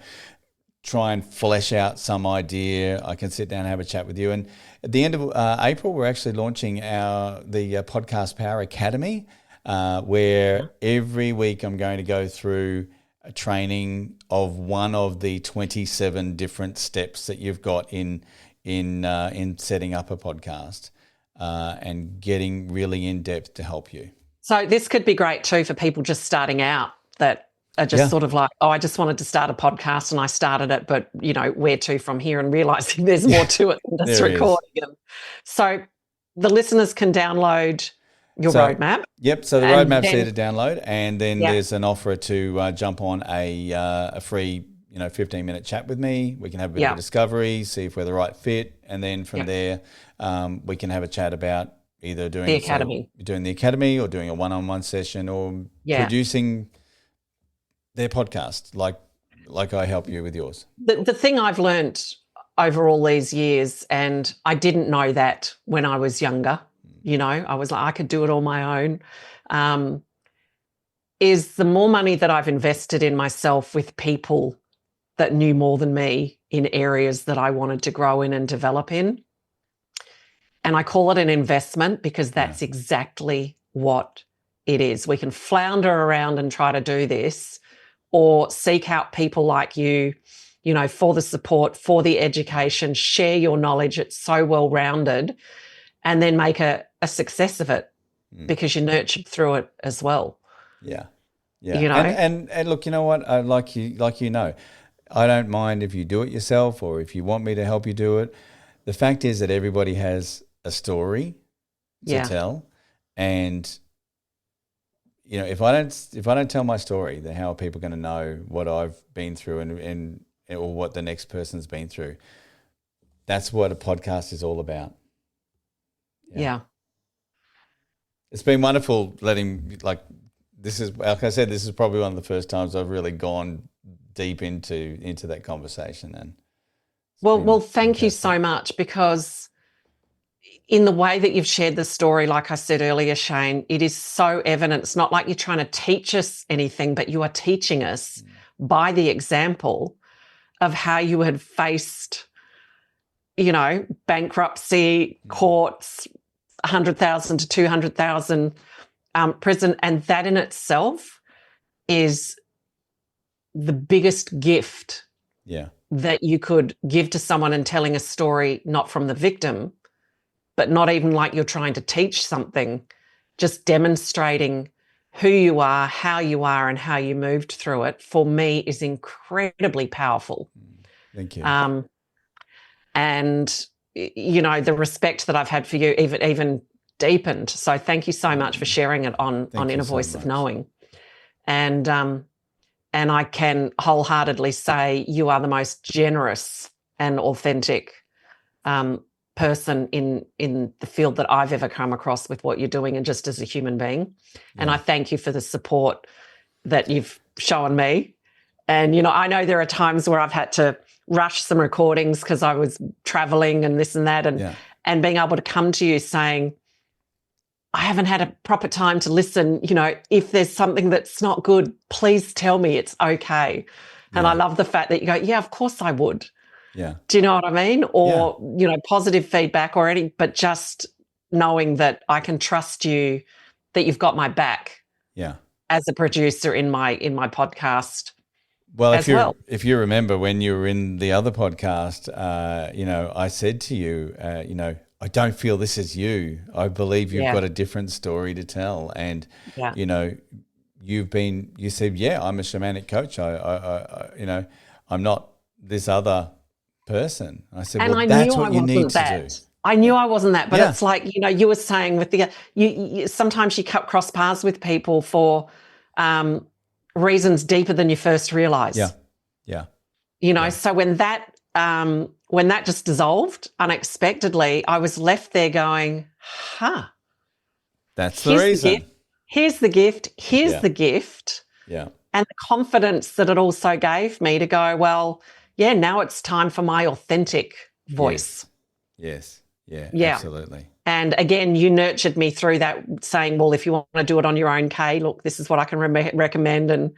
try and flesh out some idea, I can sit down and have a chat with you. And at the end of April, we're actually launching the Podcast Power Academy, where every week I'm going to go through a training of one of the 27 different steps that you've got in setting up a podcast, and getting really in depth to help you. So this could be great too for people just starting out that are just sort of like, I just wanted to start a podcast and I started it, but where to from here, and realizing there's more to it than just recording it. So the listeners can download your roadmap. Yep. So the roadmap's there to download, and then there's an offer to jump on a free 15-minute chat with me. We can have a bit of a discovery, see if we're the right fit, and then from there we can have a chat about either doing the academy or doing a one-on-one session, or producing their podcast like I help you with yours. The thing I've learned over all these years, and I didn't know that when I was younger, I was like, I could do it on my own, is the more money that I've invested in myself with people that knew more than me in areas that I wanted to grow in and develop in. And I call it an investment because that's exactly what it is. We can flounder around and try to do this, or seek out people like you, you know, for the support, for the education, share your knowledge. It's so well-rounded, and then make a success of it because you're nurtured through it as well. Yeah. Yeah. You know? And look, you know what? Like you know, I don't mind if you do it yourself or if you want me to help you do it. The fact is that everybody has a story to tell. And, you know, if I don't tell my story, then how are people going to know what I've been through and or what the next person's been through? That's what a podcast is all about. Yeah. It's been wonderful this is, like I said, this is probably one of the first times I've really gone deep into that conversation. And well, thank you so much, because in the way that you've shared the story, like I said earlier, Shayne, it is so evident. It's not like you're trying to teach us anything, but you are teaching us by the example of how you had faced, you know, bankruptcy, courts, 100,000 to 200,000 prison. And that in itself is the biggest gift that you could give to someone, in telling a story, not from the victim, but not even like you're trying to teach something, just demonstrating who you are, how you are, and how you moved through it, for me is incredibly powerful. Thank you. And, you know, the respect that I've had for you even deepened. So thank you so much for sharing it on Inner Voice of Knowing. And I can wholeheartedly say you are the most generous and authentic person in the field that I've ever come across with what you're doing, and just as a human being. And I thank you for the support that you've shown me. And, you know, I know there are times where I've had to rush some recordings because I was traveling and this and that, and being able to come to you saying, I haven't had a proper time to listen. You know, if there's something that's not good, please tell me, it's okay. And I love the fact that you go, yeah, of course I would. Yeah. Do you know what I mean? Or, you know, positive feedback or any, but just knowing that I can trust you, that you've got my back. Yeah. As a producer in my podcast. Well, if you remember when you were in the other podcast, you know, I said to you, you know, I don't feel this is you. I believe you've got a different story to tell. And, you know, you said, yeah, I'm a shamanic coach. I you know, I'm not this other person. I said, well, that's what you need to do. I knew I wasn't that, but it's like, you know, you were saying with you sometimes you cross paths with people for reasons deeper than you first realize. Yeah. Yeah. You know, so when that just dissolved unexpectedly, I was left there going, that's the reason. Here's the gift. Here's the gift. Yeah. And the confidence that it also gave me to go, well, yeah, now it's time for my authentic voice. Yes. Yeah, absolutely. And again, you nurtured me through that, saying, well, if you want to do it on your own, Kay, look, this is what I can recommend. And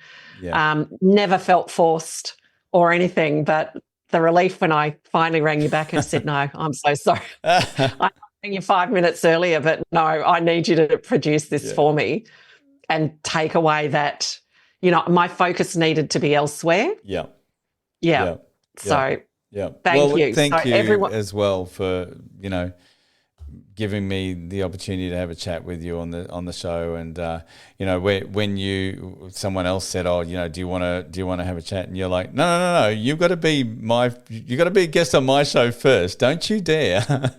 never felt forced or anything, but the relief when I finally rang you back and said, no, I'm so sorry. I rang you 5 minutes earlier, but no, I need you to produce this for me and take away that, you know, my focus needed to be elsewhere. Yeah. So thank you. Thank you everyone as well for, you know, giving me the opportunity to have a chat with you on the show. And you know, when someone else said, oh, you know, do you want to have a chat, and you're like, no, you've got to be a guest on my show first, don't you dare.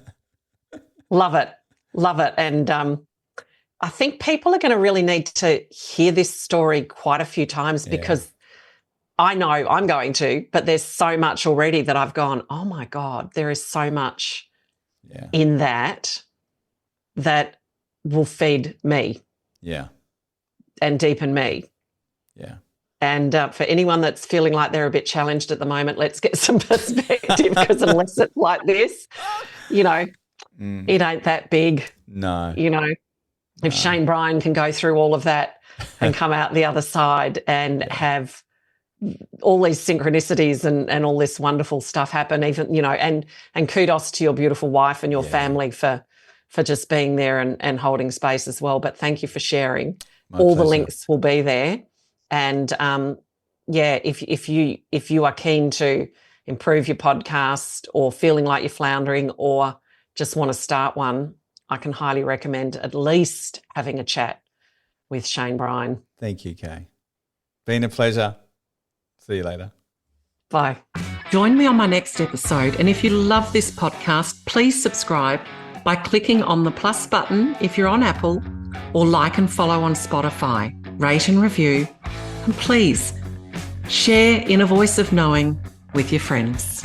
Love it. And I think people are going to really need to hear this story quite a few times, because I know I'm going to, but there's so much already that I've gone, oh my God, there is so much in that will feed me. Yeah. And deepen me. Yeah. And for anyone that's feeling like they're a bit challenged at the moment, let's get some perspective, because unless it's like this, you know, it ain't that big. No. You know, if Shayne Brian can go through all of that and come out the other side and have all these synchronicities and all this wonderful stuff happen, even, you know, and kudos to your beautiful wife and your family for just being there and holding space as well. But thank you for sharing. All the links will be there. And if you are keen to improve your podcast or feeling like you're floundering or just want to start one, I can highly recommend at least having a chat with Shayne Brian. Thank you, Kay. Been a pleasure. See you later. Bye. Join me on my next episode. And if you love this podcast, please subscribe by clicking on the plus button if you're on Apple, or like and follow on Spotify, rate and review, and please share Inner Voice of Knowing with your friends.